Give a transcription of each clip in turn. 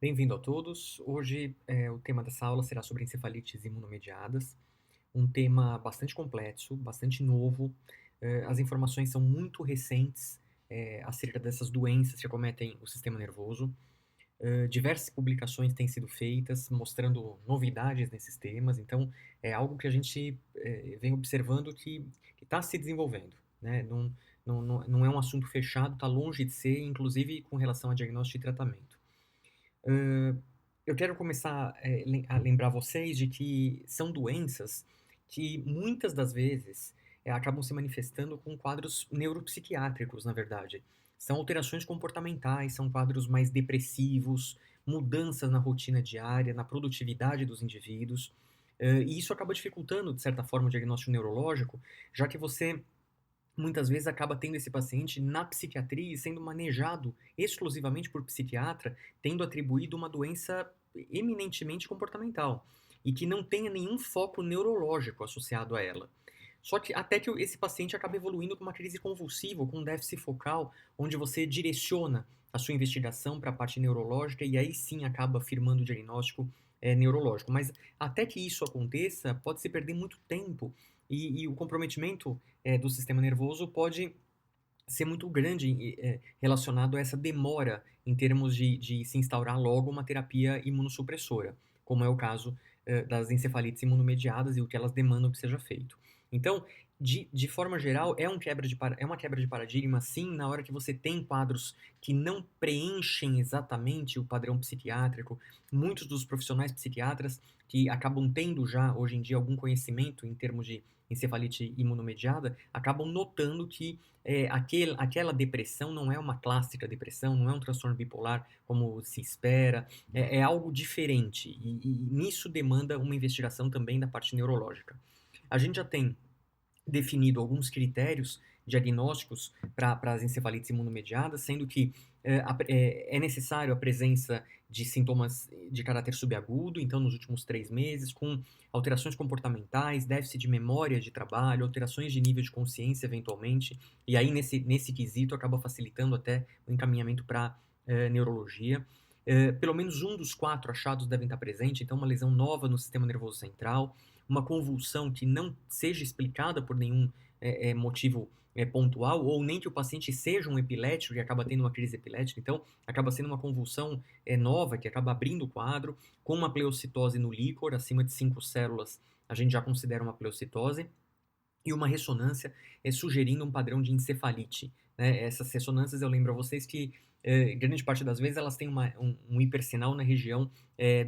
Bem-vindo a todos. Hoje, o tema dessa aula será sobre encefalites imunomediadas, um tema bastante complexo, bastante novo. As informações são muito recentes, acerca dessas doenças que acometem o sistema nervoso. Diversas publicações têm sido feitas mostrando novidades nesses temas, então é algo que a gente vem observando que está se desenvolvendo, né? Não é um assunto fechado, está longe de ser, inclusive com relação a diagnóstico e tratamento. Hã, eu quero começar, a lembrar vocês de que são doenças que muitas das vezes, acabam se manifestando com quadros neuropsiquiátricos, na verdade. São alterações comportamentais, são quadros mais depressivos, mudanças na rotina diária, na produtividade dos indivíduos, e isso acaba dificultando, de certa forma, o diagnóstico neurológico, já que você muitas vezes acaba tendo esse paciente na psiquiatria e sendo manejado exclusivamente por psiquiatra, tendo atribuído uma doença eminentemente comportamental e que não tenha nenhum foco neurológico associado a ela. Só que até que esse paciente acaba evoluindo com uma crise convulsiva, com um déficit focal, onde você direciona a sua investigação para a parte neurológica e aí sim acaba firmando o diagnóstico neurológico. Mas até que isso aconteça, pode-se perder muito tempo e o comprometimento do sistema nervoso pode ser muito grande relacionado a essa demora em termos de se instaurar logo uma terapia imunossupressora, como é o caso das encefalites imunomediadas e o que elas demandam que seja feito. Então, de forma geral, é uma quebra de paradigma, sim, na hora que você tem quadros que não preenchem exatamente o padrão psiquiátrico. Muitos dos profissionais psiquiatras que acabam tendo já, hoje em dia, algum conhecimento em termos de encefalite imunomediada, acabam notando que aquela depressão não é uma clássica depressão, não é um transtorno bipolar como se espera, é algo diferente e nisso demanda uma investigação também da parte neurológica. A gente já tem definido alguns critérios diagnósticos para as encefalites imunomediadas, sendo que é necessário a presença de sintomas de caráter subagudo, então nos últimos 3 meses, com alterações comportamentais, déficit de memória de trabalho, alterações de nível de consciência eventualmente, e aí nesse quesito acaba facilitando até o encaminhamento para neurologia. Pelo menos um dos 4 achados devem estar presente, então uma lesão nova no sistema nervoso central, uma convulsão que não seja explicada por nenhum motivo pontual, ou nem que o paciente seja um epilético e acaba tendo uma crise epilética, então acaba sendo uma convulsão nova que acaba abrindo o quadro, com uma pleocitose no líquor, acima de 5 células, a gente já considera uma pleocitose, e uma ressonância sugerindo um padrão de encefalite. Né? Essas ressonâncias, eu lembro a vocês que grande parte das vezes elas têm um hipersinal na região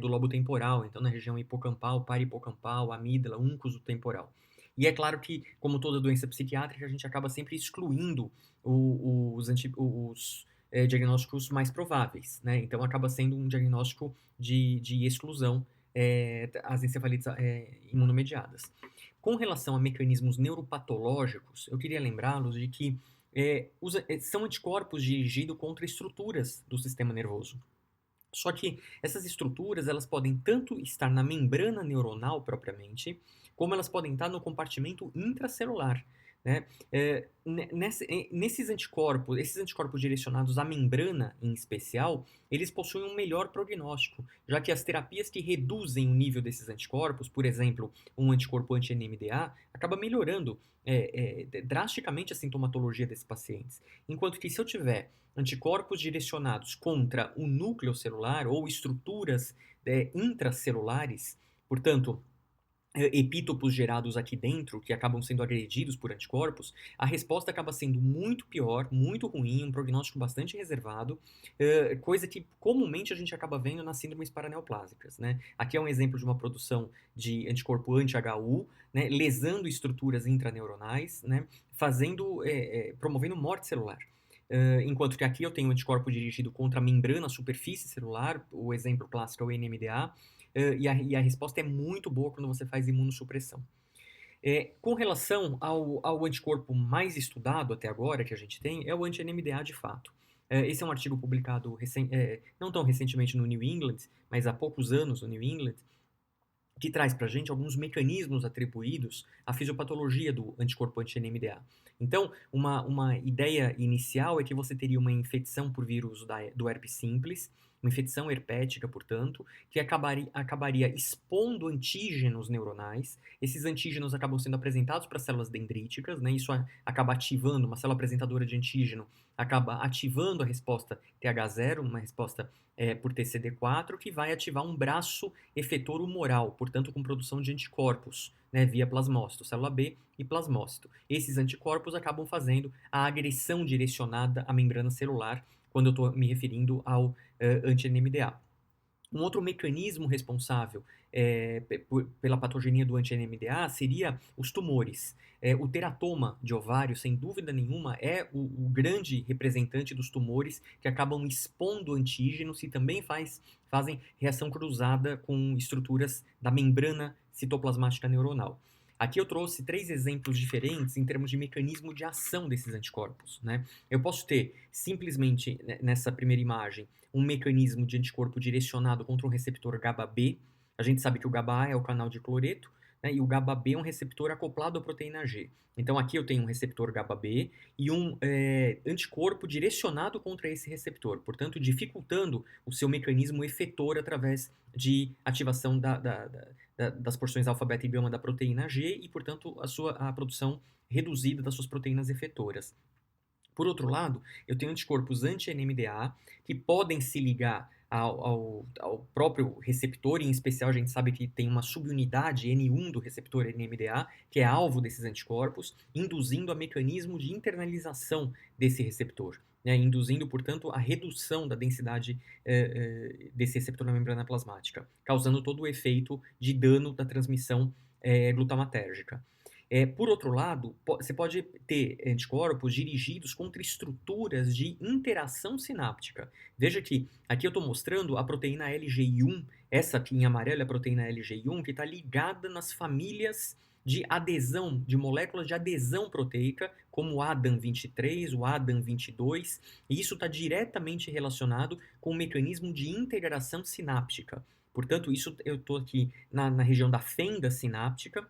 do lobo temporal, então na região hipocampal, parihipocampal, amígdala, úncuso temporal. E é claro que, como toda doença psiquiátrica, a gente acaba sempre excluindo os diagnósticos mais prováveis, né? Então acaba sendo um diagnóstico de exclusão as encefalites imunomediadas. Com relação a mecanismos neuropatológicos, eu queria lembrá-los de que são anticorpos dirigidos contra estruturas do sistema nervoso. Só que essas estruturas, elas podem tanto estar na membrana neuronal propriamente, como elas podem estar no compartimento intracelular, né? Esses anticorpos direcionados à membrana em especial, eles possuem um melhor prognóstico, já que as terapias que reduzem o nível desses anticorpos, por exemplo, um anticorpo anti-NMDA, acaba melhorando drasticamente a sintomatologia desses pacientes. Enquanto que se eu tiver anticorpos direcionados contra o núcleo celular ou estruturas intracelulares, portanto, epítopos gerados aqui dentro que acabam sendo agredidos por anticorpos, a resposta acaba sendo muito pior, muito ruim, um prognóstico bastante reservado, coisa que comumente a gente acaba vendo nas síndromes paraneoplásicas, né? Aqui é um exemplo de uma produção de anticorpo anti-HU, né, lesando estruturas intraneuronais, né, promovendo morte celular. Enquanto que aqui eu tenho um anticorpo dirigido contra a membrana, a superfície celular, o exemplo clássico é o NMDA, e a resposta é muito boa quando você faz imunossupressão. Com relação ao anticorpo mais estudado até agora que a gente tem, é o anti-NMDA de fato. Esse é um artigo publicado não tão recentemente no New England, mas há poucos anos no New England, que traz para a gente alguns mecanismos atribuídos à fisiopatologia do anticorpo anti-NMDA. Então, uma ideia inicial é que você teria uma infecção por vírus do herpes simples, uma infecção herpética, portanto, que acabaria expondo antígenos neuronais. Esses antígenos acabam sendo apresentados para células dendríticas, né? Isso acaba ativando, uma célula apresentadora de antígeno acaba ativando a resposta TH0, uma resposta por TCD4, que vai ativar um braço efetor humoral, portanto com produção de anticorpos, né, via plasmócito, célula B e plasmócito. Esses anticorpos acabam fazendo a agressão direcionada à membrana celular, quando eu estou me referindo ao anti-NMDA. Um outro mecanismo responsável pela patogenia do anti-NMDA seria os tumores. O teratoma de ovário, sem dúvida nenhuma, é o grande representante dos tumores que acabam expondo antígenos e também fazem reação cruzada com estruturas da membrana citoplasmática neuronal. Aqui eu trouxe 3 exemplos diferentes em termos de mecanismo de ação desses anticorpos, né? Eu posso ter, simplesmente, nessa primeira imagem, um mecanismo de anticorpo direcionado contra um receptor GABA-B. A gente sabe que o GABA-A é o canal de cloreto, né, e o GABA-B é um receptor acoplado à proteína G. Então aqui eu tenho um receptor GABA-B e um anticorpo direcionado contra esse receptor, portanto dificultando o seu mecanismo efetor através de ativação das porções alfa, beta e gama da proteína G e, portanto, a produção reduzida das suas proteínas efetoras. Por outro lado, eu tenho anticorpos anti-NMDA que podem se ligar ao próprio receptor, e em especial a gente sabe que tem uma subunidade N1 do receptor NMDA, que é alvo desses anticorpos, induzindo a mecanismo de internalização desse receptor, né, induzindo, portanto, a redução da densidade desse receptor na membrana plasmática, causando todo o efeito de dano da transmissão glutamatérgica. Por outro lado, você pode ter anticorpos dirigidos contra estruturas de interação sináptica. Veja que aqui eu estou mostrando a proteína LGI1, essa aqui em amarelo é a proteína LGI1, que está ligada nas famílias de adesão, de moléculas de adesão proteica, como o ADAM23, o ADAM22, e isso está diretamente relacionado com o mecanismo de integração sináptica. Portanto, isso eu estou aqui na região da fenda sináptica.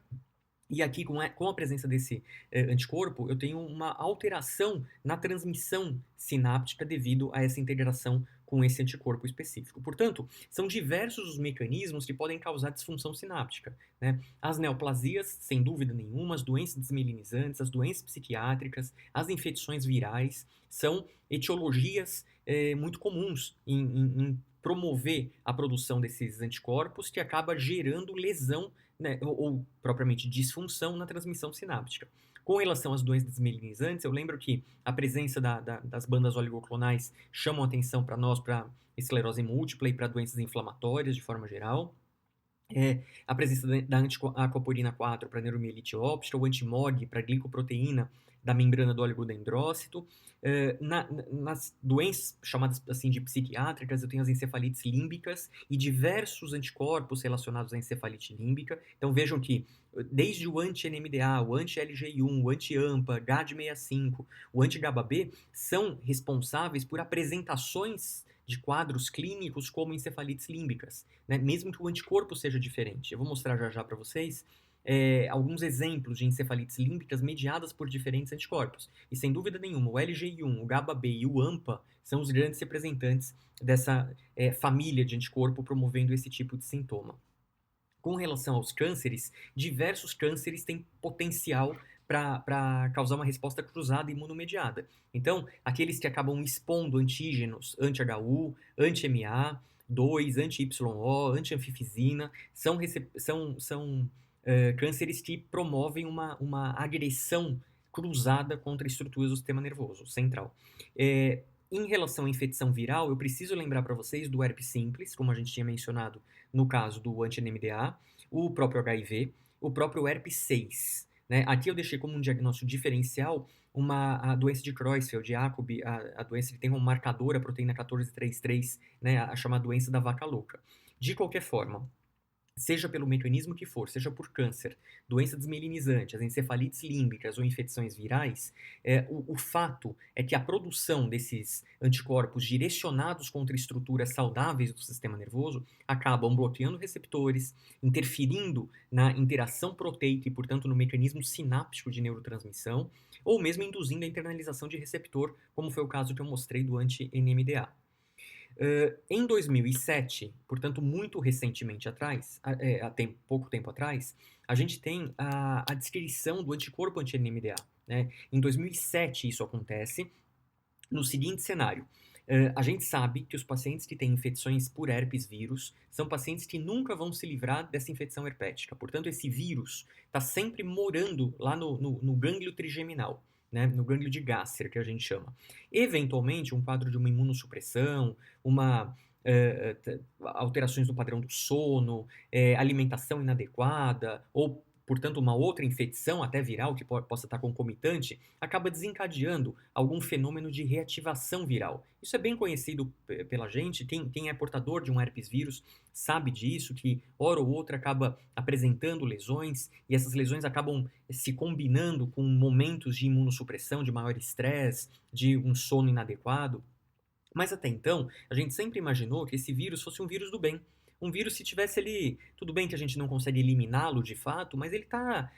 E aqui, com a presença desse anticorpo, eu tenho uma alteração na transmissão sináptica devido a essa integração com esse anticorpo específico. Portanto, são diversos os mecanismos que podem causar disfunção sináptica, né? As neoplasias, sem dúvida nenhuma, as doenças desmielinizantes, as doenças psiquiátricas, as infecções virais, são etiologias muito comuns em promover a produção desses anticorpos que acaba gerando lesão, né, ou propriamente disfunção na transmissão sináptica. Com relação às doenças desmielinizantes, eu lembro que a presença das bandas oligoclonais chamam atenção para nós, para esclerose múltipla e para doenças inflamatórias de forma geral. A presença da anti-aquaporina 4 para neuromielite óptica, o anti-MOG para glicoproteína da membrana do oligodendrócito. Nas doenças chamadas assim de psiquiátricas, eu tenho as encefalites límbicas e diversos anticorpos relacionados à encefalite límbica. Então vejam que desde o anti-NMDA, o anti-LGI1, o anti-AMPA, GAD65, o anti-GABA-B são responsáveis por apresentações de quadros clínicos como encefalites límbicas, né? Mesmo que o anticorpo seja diferente. Eu vou mostrar já já para vocês alguns exemplos de encefalites límbicas mediadas por diferentes anticorpos. E sem dúvida nenhuma, o LGI1, o GABA-B e o AMPA são os grandes representantes dessa família de anticorpo promovendo esse tipo de sintoma. Com relação aos cânceres, diversos cânceres têm potencial para causar uma resposta cruzada imunomediada. Então, aqueles que acabam expondo antígenos anti-HU, anti-MA2, anti-YO, anti-anfifisina, são cânceres que promovem uma agressão cruzada contra estruturas do sistema nervoso central. Em relação à infecção viral, eu preciso lembrar para vocês do herpes simples, como a gente tinha mencionado no caso do anti-NMDA, o próprio HIV, o próprio herpes 6. Né? Aqui eu deixei como um diagnóstico diferencial a doença de Creutzfeldt, Jacob, a doença que tem como marcador a proteína 1433, né? A chamada doença da vaca louca. De qualquer forma, seja pelo mecanismo que for, seja por câncer, doença desmielinizante, as encefalites límbicas ou infecções virais, o fato é que a produção desses anticorpos direcionados contra estruturas saudáveis do sistema nervoso acabam bloqueando receptores, interferindo na interação proteica e, portanto, no mecanismo sináptico de neurotransmissão, ou mesmo induzindo a internalização de receptor, como foi o caso que eu mostrei do anti-NMDA. Em 2007, portanto muito recentemente atrás, pouco tempo atrás, a gente tem a descrição do anticorpo anti-NMDA, né? Em 2007 isso acontece, no seguinte cenário: a gente sabe que os pacientes que têm infecções por herpes vírus são pacientes que nunca vão se livrar dessa infecção herpética. Portanto, esse vírus está sempre morando lá no gânglio trigeminal, né, no gânglio de Gasser, que a gente chama. Eventualmente, um quadro de uma imunossupressão, uma alterações no padrão do sono, alimentação inadequada, ou, portanto, uma outra infecção, até viral, que possa estar concomitante, acaba desencadeando algum fenômeno de reativação viral. Isso é bem conhecido pela gente, quem é portador de um herpes vírus sabe disso, que hora ou outra acaba apresentando lesões, e essas lesões acabam se combinando com momentos de imunossupressão, de maior estresse, de um sono inadequado. Mas até então, a gente sempre imaginou que esse vírus fosse um vírus do bem. Um vírus, se tivesse ali, tudo bem que a gente não consegue eliminá-lo de fato, mas ele está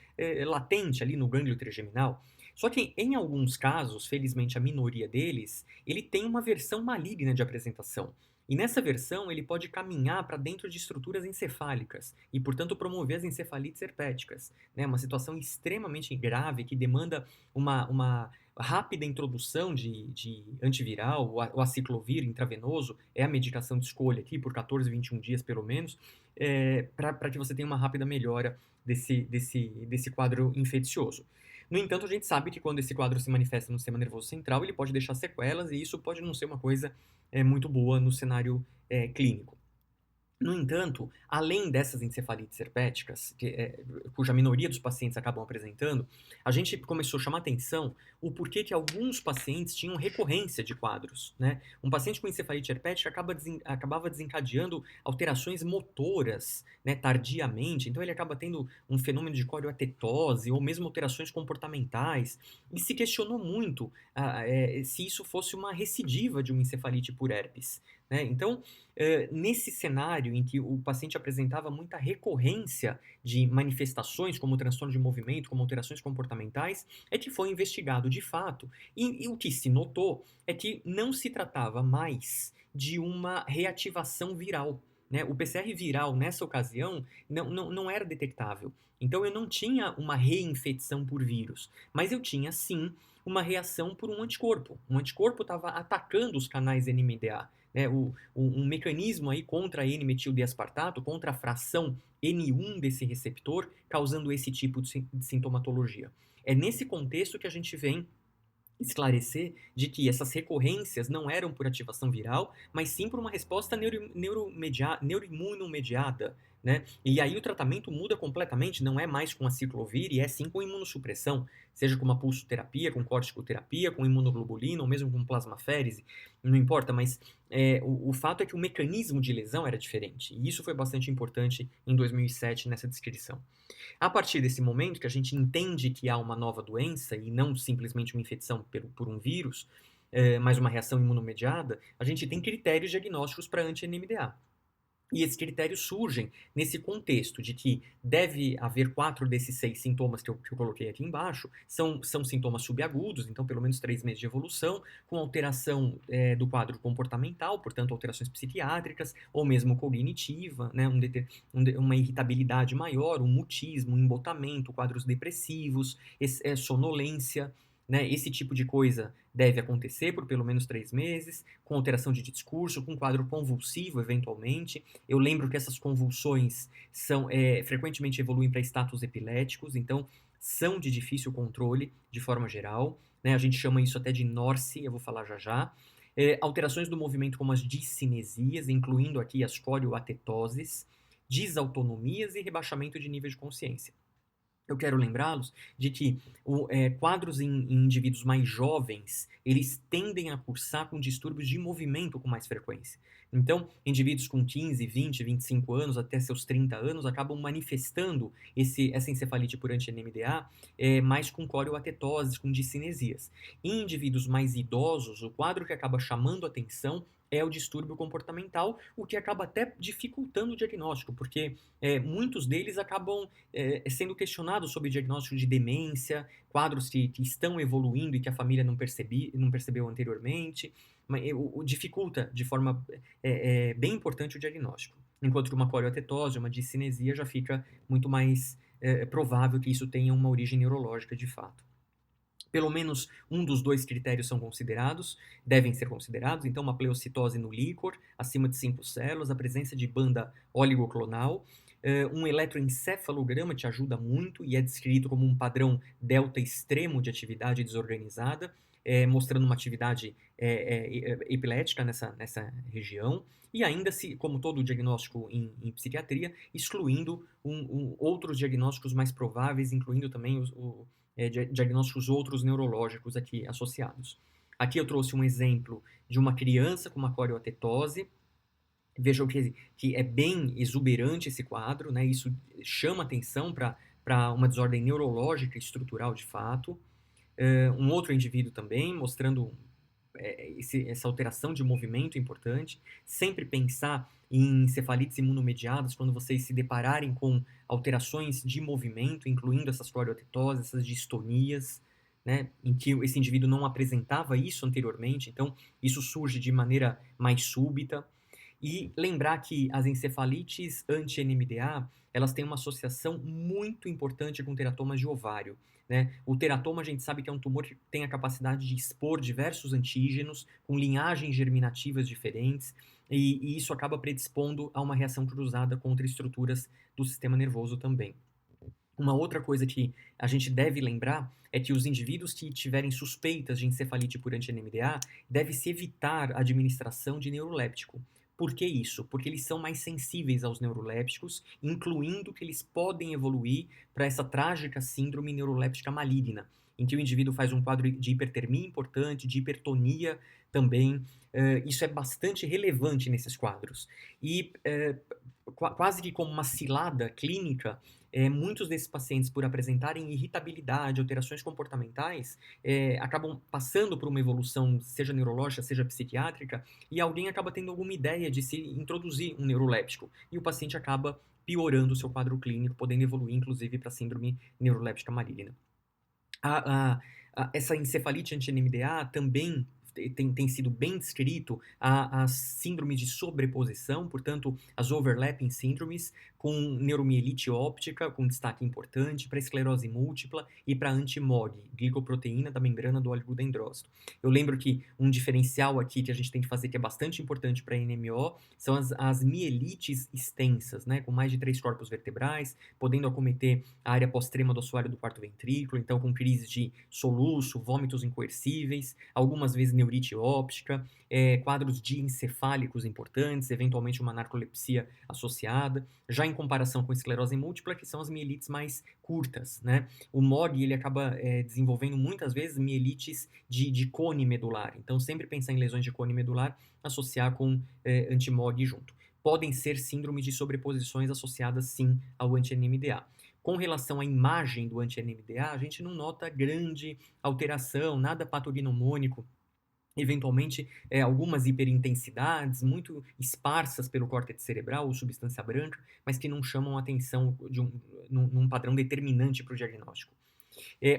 latente ali no gânglio trigeminal. Só que em alguns casos, felizmente a minoria deles, ele tem uma versão maligna de apresentação. E nessa versão ele pode caminhar para dentro de estruturas encefálicas e, portanto, promover as encefalites herpéticas, né? Uma situação extremamente grave que demanda uma rápida introdução de antiviral, o aciclovir intravenoso é a medicação de escolha aqui, por 14, 21 dias pelo menos, para que você tenha uma rápida melhora desse quadro infeccioso. No entanto, a gente sabe que quando esse quadro se manifesta no sistema nervoso central, ele pode deixar sequelas e isso pode não ser uma coisa muito boa no cenário clínico. No entanto, além dessas encefalites herpéticas, cuja minoria dos pacientes acabam apresentando, a gente começou a chamar atenção o porquê que alguns pacientes tinham recorrência de quadros, né? Um paciente com encefalite herpética acabava desencadeando alterações motoras, né, tardiamente, então ele acaba tendo um fenômeno de corioatetose ou mesmo alterações comportamentais, e se questionou muito se isso fosse uma recidiva de uma encefalite por herpes, né? Então, nesse cenário em que o paciente apresentava muita recorrência de manifestações, como transtorno de movimento, como alterações comportamentais, é que foi investigado de fato. E o que se notou é que não se tratava mais de uma reativação viral, né? O PCR viral, nessa ocasião, não era detectável. Então, eu não tinha uma reinfecção por vírus, mas eu tinha, sim, uma reação por um anticorpo. Um anticorpo estava atacando os canais NMDA, né, um mecanismo aí contra a N-metildeaspartato, contra a fração N1 desse receptor, causando esse tipo de sintomatologia. É nesse contexto que a gente vem esclarecer de que essas recorrências não eram por ativação viral, mas sim por uma resposta neuroimunomediada, né? E aí o tratamento muda completamente, não é mais com aciclovir, e é sim com imunossupressão, seja com uma pulsoterapia, com corticoterapia, com imunoglobulina, ou mesmo com plasmaférese, não importa, mas o fato é que o mecanismo de lesão era diferente, e isso foi bastante importante em 2007 nessa descrição. A partir desse momento que a gente entende que há uma nova doença e não simplesmente uma infecção por um vírus, mas uma reação imunomediada, a gente tem critérios diagnósticos para anti-NMDA. E esses critérios surgem nesse contexto de que deve haver 4 desses 6 sintomas que eu coloquei aqui embaixo, são sintomas subagudos, então pelo menos 3 meses de evolução, com alteração do quadro comportamental, portanto alterações psiquiátricas, ou mesmo cognitiva, né, uma irritabilidade maior, um mutismo, um embotamento, quadros depressivos, sonolência, né, esse tipo de coisa deve acontecer por pelo menos 3 meses, com alteração de discurso, com quadro convulsivo, eventualmente. Eu lembro que essas convulsões frequentemente evoluem para estados epiléticos, então são de difícil controle, de forma geral, né? A gente chama isso até de norce, eu vou falar já já. Alterações do movimento como as discinesias, incluindo aqui as corioatetoses, desautonomias e rebaixamento de nível de consciência. Eu quero lembrá-los de que quadros em indivíduos mais jovens, eles tendem a cursar com distúrbios de movimento com mais frequência. Então, indivíduos com 15, 20, 25 anos, até seus 30 anos, acabam manifestando essa encefalite por anti-NMDA mais com corioatetoses, com discinesias. Em indivíduos mais idosos, o quadro que acaba chamando atenção é o distúrbio comportamental, o que acaba até dificultando o diagnóstico, porque muitos deles acabam sendo questionados sobre diagnóstico de demência, quadros que estão evoluindo e que a família não percebeu anteriormente, mas, dificulta de forma bem importante o diagnóstico. Enquanto que uma coreotetose, uma discinesia já fica muito mais provável que isso tenha uma origem neurológica de fato. Pelo menos um dos dois critérios são considerados, devem ser considerados, então uma pleocitose no líquor, acima de 5 células, a presença de banda oligoclonal, um eletroencefalograma te ajuda muito e é descrito como um padrão delta extremo de atividade desorganizada, mostrando uma atividade epilética nessa região, e ainda, como todo diagnóstico em psiquiatria, excluindo outros diagnósticos mais prováveis, incluindo também diagnósticos outros neurológicos aqui associados. Aqui eu trouxe um exemplo de uma criança com uma coreotetose. Vejam que é bem exuberante esse quadro, né? Isso chama atenção para uma desordem neurológica estrutural de fato. Um outro indivíduo também, mostrando essa alteração de movimento importante. Sempre pensar em encefalites imunomediadas quando vocês se depararem com alterações de movimento, incluindo essas coreotetoses, essas distonias, né, em que esse indivíduo não apresentava isso anteriormente, então isso surge de maneira mais súbita. E lembrar que as encefalites anti-NMDA, elas têm uma associação muito importante com teratomas de ovário, né? O teratoma a gente sabe que é um tumor que tem a capacidade de expor diversos antígenos com linhagens germinativas diferentes, e isso acaba predispondo a uma reação cruzada contra estruturas do sistema nervoso também. Uma outra coisa que a gente deve lembrar é que os indivíduos que tiverem suspeitas de encefalite por anti-NMDA deve-se evitar a administração de neuroléptico. Por que isso? Porque eles são mais sensíveis aos neurolépticos, incluindo que eles podem evoluir para essa trágica síndrome neuroléptica maligna, em que o indivíduo faz um quadro de hipertermia importante, de hipertonia também. Isso é bastante relevante nesses quadros. E quase que como uma cilada clínica, muitos desses pacientes, por apresentarem irritabilidade, alterações comportamentais, acabam passando por uma evolução, seja neurológica, seja psiquiátrica, e alguém acaba tendo alguma ideia de se introduzir um neuroléptico, e o paciente acaba piorando o seu quadro clínico, podendo evoluir, inclusive, para síndrome neuroléptica maligna. Essa encefalite anti-NMDA também tem sido bem descrito as síndromes de sobreposição, portanto, as overlapping síndromes, com neuromielite óptica, com destaque importante, para esclerose múltipla e para anti-MOG, glicoproteína da membrana do oligodendrócito. Eu lembro que um diferencial aqui que a gente tem que fazer, que é bastante importante para NMO, são as mielites extensas, né, com mais de 3 corpos vertebrais, podendo acometer a área pós-trema do assoalho do quarto ventrículo, então com crises de soluço, vômitos incoercíveis, algumas vezes neurite óptica, quadros diencefálicos importantes, eventualmente uma narcolepsia associada, já em comparação com esclerose múltipla, que são as mielites mais curtas, né? O MOG, ele acaba desenvolvendo muitas vezes mielites de cone medular, então sempre pensar em lesões de cone medular, associar com anti-MOG junto. Podem ser síndromes de sobreposições associadas sim ao anti-NMDA. Com relação à imagem do anti-NMDA, a gente não nota grande alteração, nada patognomônico, eventualmente algumas hiperintensidades muito esparsas pelo córtex cerebral ou substância branca, mas que não chamam a atenção num padrão determinante para o diagnóstico.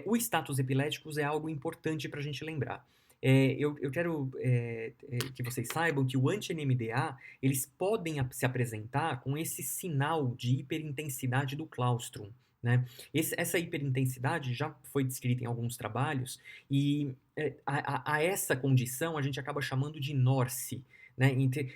O status epiléticos é algo importante para a gente lembrar. Eu quero que vocês saibam que o anti-NMDA, eles podem se apresentar com esse sinal de hiperintensidade do claustrum, né? Essa hiperintensidade já foi descrita em alguns trabalhos e a essa condição a gente acaba chamando de NORSE, né?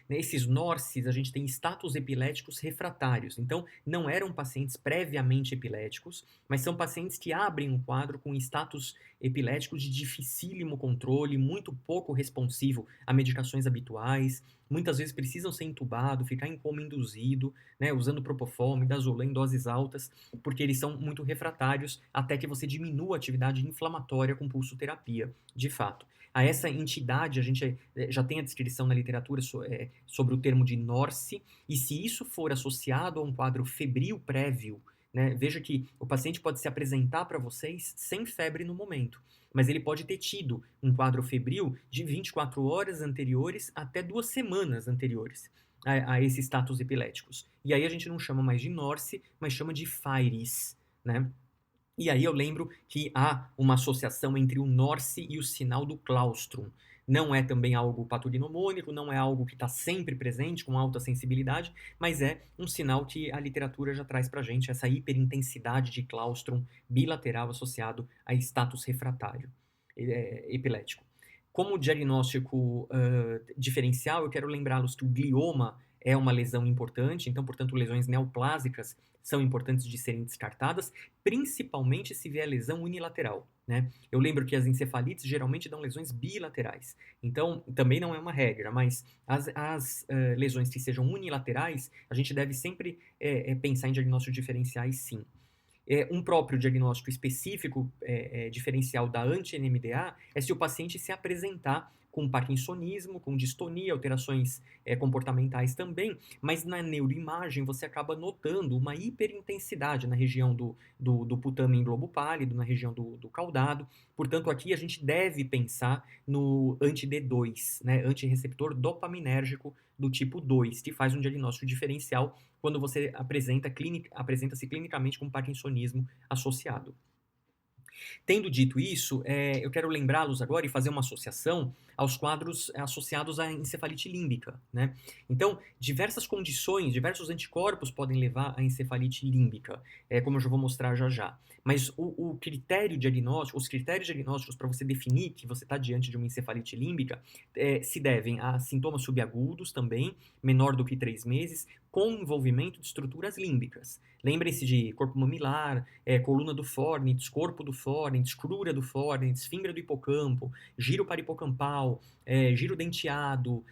Nesses NORSEs a gente tem status epiléticos refratários, então não eram pacientes previamente epiléticos, mas são pacientes que abrem um quadro com status epilético de dificílimo controle, muito pouco responsivo a medicações habituais, muitas vezes precisam ser entubados, ficar em coma induzido, né, usando propofol, midazolam em doses altas, porque eles são muito refratários até que você diminua a atividade inflamatória com pulsoterapia, de fato. A essa entidade, a gente já tem a descrição na literatura sobre o termo de NORSE, e se isso for associado a um quadro febril prévio, né? Veja que o paciente pode se apresentar para vocês sem febre no momento, mas ele pode ter tido um quadro febril de 24 horas anteriores até 2 semanas anteriores a esses status epiléticos. E aí a gente não chama mais de Norse, mas chama de Fieris, né? E aí eu lembro que há uma associação entre o Norse e o sinal do claustrum. Não é também algo patognomônico, não é algo que está sempre presente, com alta sensibilidade, mas é um sinal que a literatura já traz para a gente, essa hiperintensidade de claustrum bilateral associado a status refratário epilético. Como diagnóstico diferencial, eu quero lembrá-los que o glioma é uma lesão importante, então, portanto, lesões neoplásicas são importantes de serem descartadas, principalmente se vier lesão unilateral, né? Eu lembro que as encefalites geralmente dão lesões bilaterais, então também não é uma regra, mas as lesões que sejam unilaterais, a gente deve sempre pensar em diagnósticos diferenciais, sim. Um próprio diagnóstico específico diferencial da anti-NMDA é se o paciente se apresentar com parkinsonismo, com distonia, alterações comportamentais também, mas na neuroimagem você acaba notando uma hiperintensidade na região do putamen globo pálido, na região do caudado. Portanto, aqui a gente deve pensar no anti-D2, né, antirreceptor dopaminérgico do tipo 2, que faz um diagnóstico diferencial quando você apresenta-se clinicamente com parkinsonismo associado. Tendo dito isso, eu quero lembrá-los agora e fazer uma associação aos quadros associados à encefalite límbica, né? Então, diversas condições, diversos anticorpos podem levar à encefalite límbica, como eu já vou mostrar já já. Mas o critério diagnóstico, os critérios diagnósticos para você definir que você está diante de uma encefalite límbica se devem a sintomas subagudos também, menor do que 3 meses, com envolvimento de estruturas límbicas. Lembrem-se de corpo mamilar, coluna do Fornitz, corpo do Fornitz, crura do Fornitz, fímbria do hipocampo, giro paripocampal, giro denteado,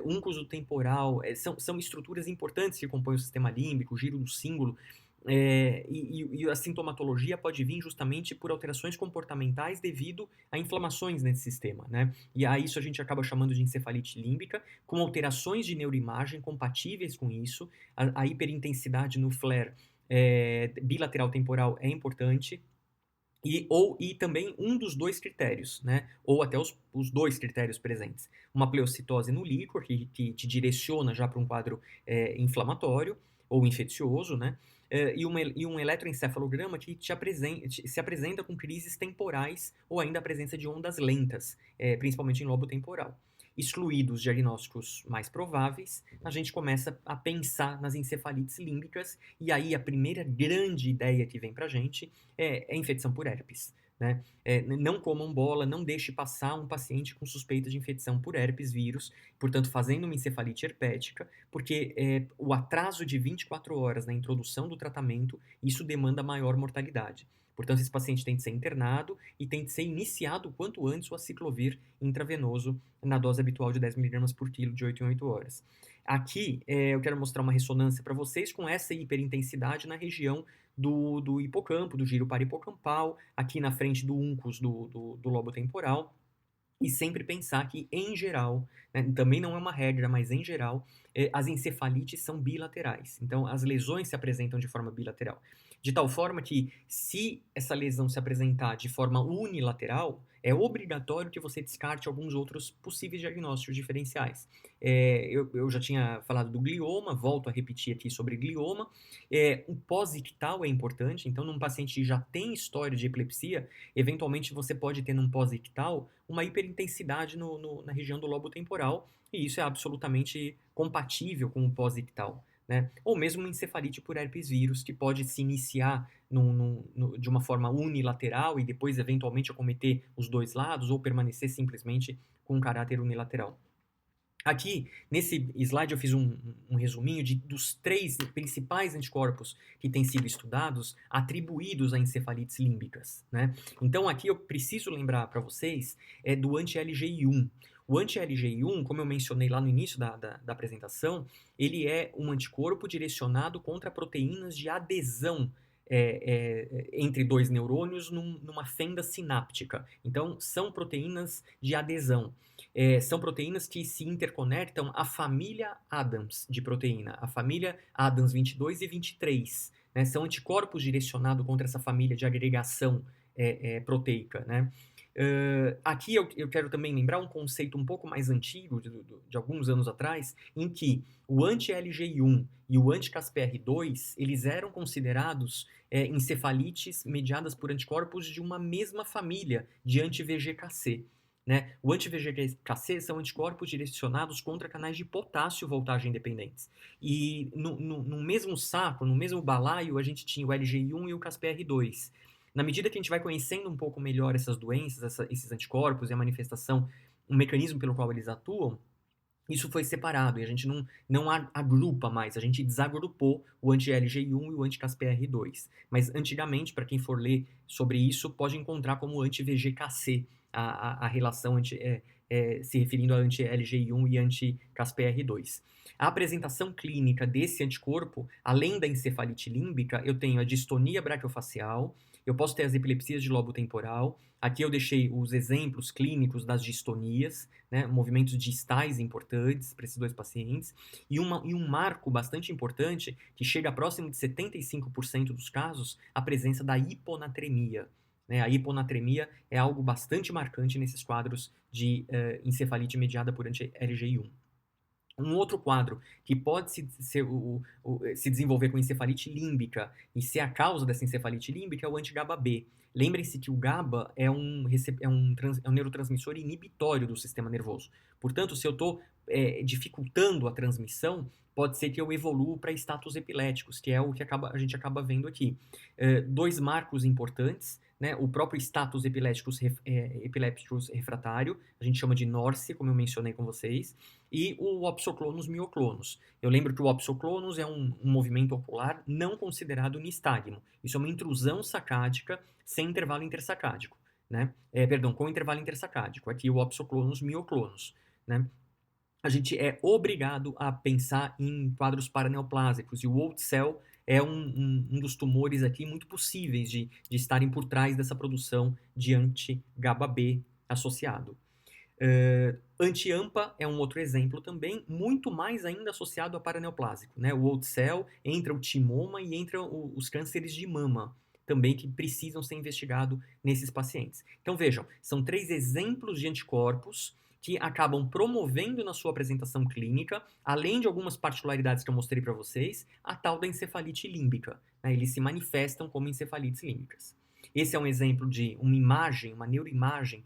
únculo temporal, são estruturas importantes que compõem o sistema límbico, giro do símbolo, e a sintomatologia pode vir justamente por alterações comportamentais devido a inflamações nesse sistema, né? E a isso a gente acaba chamando de encefalite límbica, com alterações de neuroimagem compatíveis com isso, a hiperintensidade no flare bilateral temporal é importante, e também um dos 2 critérios, né? Ou até os 2 critérios presentes. Uma pleocitose no líquor, que te direciona já para um quadro inflamatório ou infeccioso, né? E um eletroencefalograma que se apresenta com crises temporais ou ainda a presença de ondas lentas, principalmente em lobo temporal. Excluídos diagnósticos mais prováveis, a gente começa a pensar nas encefalites límbicas, e aí a primeira grande ideia que vem pra gente é infecção por herpes. Né? Não comam bola, não deixe passar um paciente com suspeita de infecção por herpes vírus, portanto, fazendo uma encefalite herpética, porque o atraso de 24 horas na introdução do tratamento, isso demanda maior mortalidade. Portanto, esse paciente tem que ser internado e tem que ser iniciado o quanto antes o aciclovir intravenoso na dose habitual de 10 mg por quilo de 8 em 8 horas. Aqui, eu quero mostrar uma ressonância para vocês com essa hiperintensidade na região do hipocampo, do giro paripocampal, aqui na frente do uncus do lobo temporal, e sempre pensar que, em geral, né, também não é uma regra, mas em geral, as encefalites são bilaterais. Então, as lesões se apresentam de forma bilateral. De tal forma que, se essa lesão se apresentar de forma unilateral, é obrigatório que você descarte alguns outros possíveis diagnósticos diferenciais. Eu já tinha falado do glioma, volto a repetir aqui sobre glioma. O pós-ictal é importante, então, num paciente que já tem história de epilepsia, eventualmente você pode ter num pós-ictal uma hiperintensidade na região do lobo temporal, e isso é absolutamente compatível com o pós-ictal. Né? Ou mesmo uma encefalite por herpes vírus, que pode se iniciar de uma forma unilateral e depois eventualmente acometer os 2 lados, ou permanecer simplesmente com um caráter unilateral. Aqui, nesse slide, eu fiz um resuminho dos 3 principais anticorpos que têm sido estudados, atribuídos a encefalites límbicas. Né? Então, aqui eu preciso lembrar para vocês do anti-LGI1. O anti-LGI1, como eu mencionei lá no início da apresentação, ele é um anticorpo direcionado contra proteínas de adesão entre 2 neurônios numa fenda sináptica. Então, são proteínas de adesão. São proteínas que se interconectam à família Adams de proteína, a família Adams 22 e 23. né? São anticorpos direcionados contra essa família de agregação proteica, né? Aqui eu quero também lembrar um conceito um pouco mais antigo, de alguns anos atrás, em que o anti-LGI1 e o anti-CASPR2, eles eram considerados encefalites mediadas por anticorpos de uma mesma família de anti-VGKC. Né? O anti-VGKC são anticorpos direcionados contra canais de potássio voltagem dependentes. E no mesmo saco, no mesmo balaio, a gente tinha o LGI1 e o CASPR2. Na medida que a gente vai conhecendo um pouco melhor essas doenças, esses anticorpos e a manifestação, o mecanismo pelo qual eles atuam, isso foi separado e a gente não agrupa mais, a gente desagrupou o anti-LGI1 e o anti-CASPR2. Mas antigamente, para quem for ler sobre isso, pode encontrar como anti-VGKC a relação se referindo a anti-LGI1 e anti-CASPR2. A apresentação clínica desse anticorpo, além da encefalite límbica, eu tenho a distonia brachiofacial, eu posso ter as epilepsias de lobo temporal. Aqui eu deixei os exemplos clínicos das distonias, né, movimentos distais importantes para esses dois pacientes, e um marco bastante importante, que chega próximo de 75% dos casos, a presença da hiponatremia. Né? A hiponatremia é algo bastante marcante nesses quadros de encefalite mediada por anti-LGI1. Um outro quadro que pode se desenvolver com encefalite límbica e ser a causa dessa encefalite límbica é o anti-GABA-B. Lembrem-se que o GABA é um neurotransmissor inibitório do sistema nervoso. Portanto, se eu estou dificultando a transmissão, pode ser que eu evolua para status epiléticos, que é o que a gente acaba vendo aqui. Dois marcos importantes, né, o próprio status epilépticos refratário, a gente chama de NORSE, como eu mencionei com vocês, e o opsoclonus mioclonus. Eu lembro que o opsoclonus é um movimento ocular não considerado nistagmo. Isso é uma intrusão sacádica sem intervalo intersacádico. Né? Com intervalo intersacádico. Aqui o opsoclonus mioclonus. Né? A gente é obrigado a pensar em quadros paraneoplásicos, e o Old Cell é um dos tumores aqui muito possíveis de estarem por trás dessa produção de anti-GABA-B associado. Anti-AMPA é um outro exemplo também, muito mais ainda associado a paraneoplásico. Né? O Old Cell entra o timoma e entra os cânceres de mama, também que precisam ser investigados nesses pacientes. Então vejam, são 3 exemplos de anticorpos que acabam promovendo na sua apresentação clínica, além de algumas particularidades que eu mostrei para vocês, a tal da encefalite límbica. Né? Eles se manifestam como encefalites límbicas. Esse é um exemplo de uma imagem, uma neuroimagem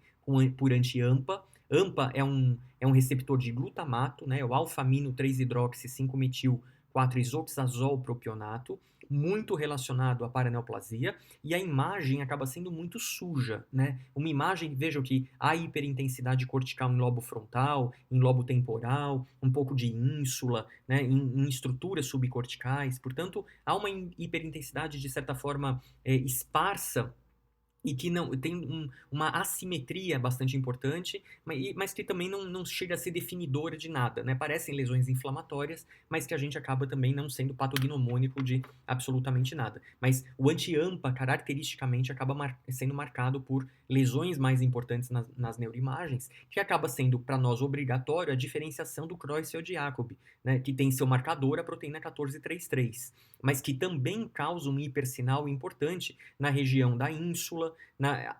por anti-AMPA. AMPA é um receptor de glutamato, né? O alfa-amino 3-hidroxi-5-metil 4-isoxazol-propionato, muito relacionado à paraneoplasia, e a imagem acaba sendo muito suja, né? Uma imagem, vejam que há hiperintensidade cortical em lobo frontal, em lobo temporal, um pouco de ínsula, né? Em estruturas subcorticais, portanto, há uma hiperintensidade, de certa forma, esparsa, e que não tem uma assimetria bastante importante, mas que também não chega a ser definidora de nada, né? Parecem lesões inflamatórias, mas que a gente acaba também não sendo patognomônico de absolutamente nada. Mas o anti-AMPA, caracteristicamente, acaba sendo marcado por lesões mais importantes nas neuroimagens, que acaba sendo, para nós, obrigatório a diferenciação do Creutzfeldt-Jakob, né? Que tem seu marcador a proteína 1433, mas que também causa um hipersinal importante na região da ínsula,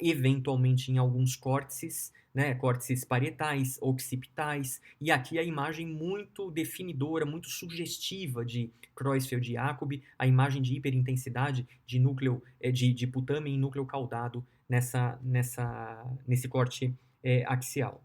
eventualmente em alguns córtices, né, córtices parietais, occipitais, e aqui a imagem muito definidora, muito sugestiva de Creutzfeldt-Jakob, a imagem de hiperintensidade de núcleo de putame em núcleo caudado nesse corte axial.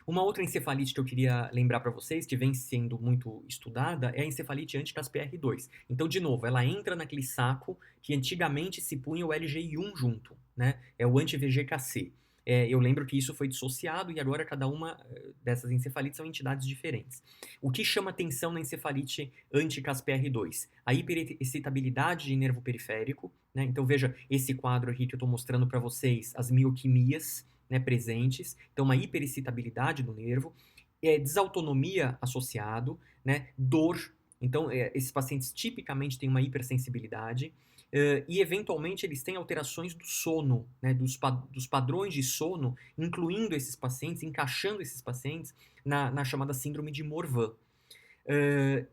Uma outra encefalite que eu queria lembrar para vocês, que vem sendo muito estudada, é a encefalite anti-CASPR2. Então, de novo, ela entra naquele saco que antigamente se punha o LGI1 junto, né? É o anti-VGKC. Eu lembro que isso foi dissociado e agora cada uma dessas encefalites são entidades diferentes. O que chama atenção na encefalite anti-CASPR2? A hiperexcitabilidade de nervo periférico, né? Então, veja esse quadro aqui que eu estou mostrando para vocês, as mioquimias, né, presentes, então uma hiperexcitabilidade do nervo, desautonomia associado, né, dor, então esses pacientes tipicamente têm uma hipersensibilidade, e eventualmente eles têm alterações do sono, né, dos padrões de sono, incluindo esses pacientes, encaixando esses pacientes na chamada síndrome de Morvan.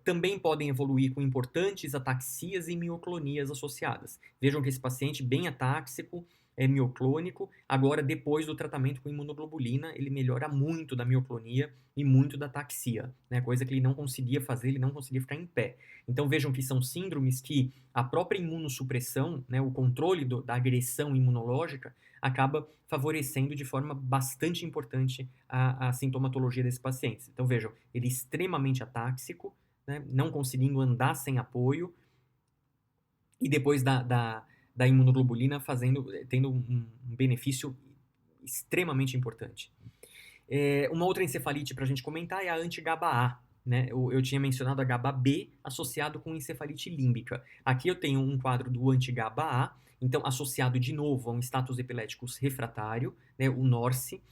Também podem evoluir com importantes ataxias e mioclonias associadas. Vejam que esse paciente bem atáxico, é mioclônico, agora depois do tratamento com imunoglobulina, ele melhora muito da mioclonia e muito da ataxia, né? Coisa que ele não conseguia fazer, ele não conseguia ficar em pé. Então vejam que são síndromes que a própria imunossupressão, né, o controle da agressão imunológica, acaba favorecendo de forma bastante importante a sintomatologia desses pacientes. Então vejam, ele é extremamente atáxico, né, não conseguindo andar sem apoio, e depois da imunoglobulina tendo um benefício extremamente importante. Uma outra encefalite para a gente comentar é a anti-GABA-A. Né? Eu tinha mencionado a GABA-B associado com encefalite límbica. Aqui eu tenho um quadro do anti-GABA-A, então associado de novo a um status epiléticos refratário, né, o NORSE,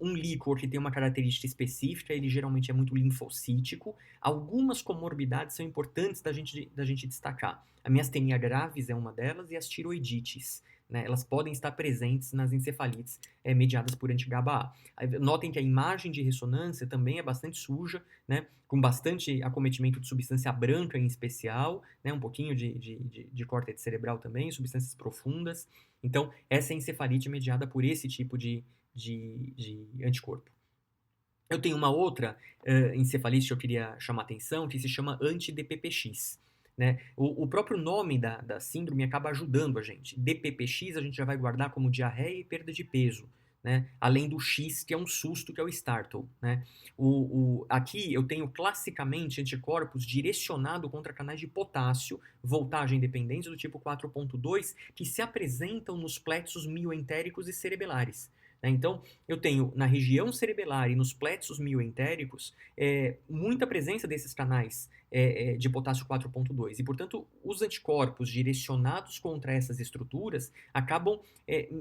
um líquor que tem uma característica específica, ele geralmente é muito linfocítico. Algumas comorbidades são importantes da gente destacar. A miastenia graves é uma delas e as tiroidites. Né, elas podem estar presentes nas encefalites mediadas por anti-GABA-A. Notem que a imagem de ressonância também é bastante suja, né, com bastante acometimento de substância branca em especial, né, um pouquinho de córtex cerebral também, substâncias profundas. Então, essa é a encefalite mediada por esse tipo de anticorpo. Eu tenho uma outra encefalite que eu queria chamar a atenção, que se chama anti-DPPX. Né? O próprio nome da síndrome acaba ajudando a gente. DPPX a gente já vai guardar como diarreia e perda de peso. Né? Além do X, que é um susto, que é o startle. Né? Aqui eu tenho classicamente anticorpos direcionados contra canais de potássio, voltagem dependente do tipo 4.2, que se apresentam nos plexos mioentéricos e cerebelares. Então, eu tenho na região cerebelar e nos plexos mioentéricos muita presença desses canais de potássio 4.2. E, portanto, os anticorpos direcionados contra essas estruturas acabam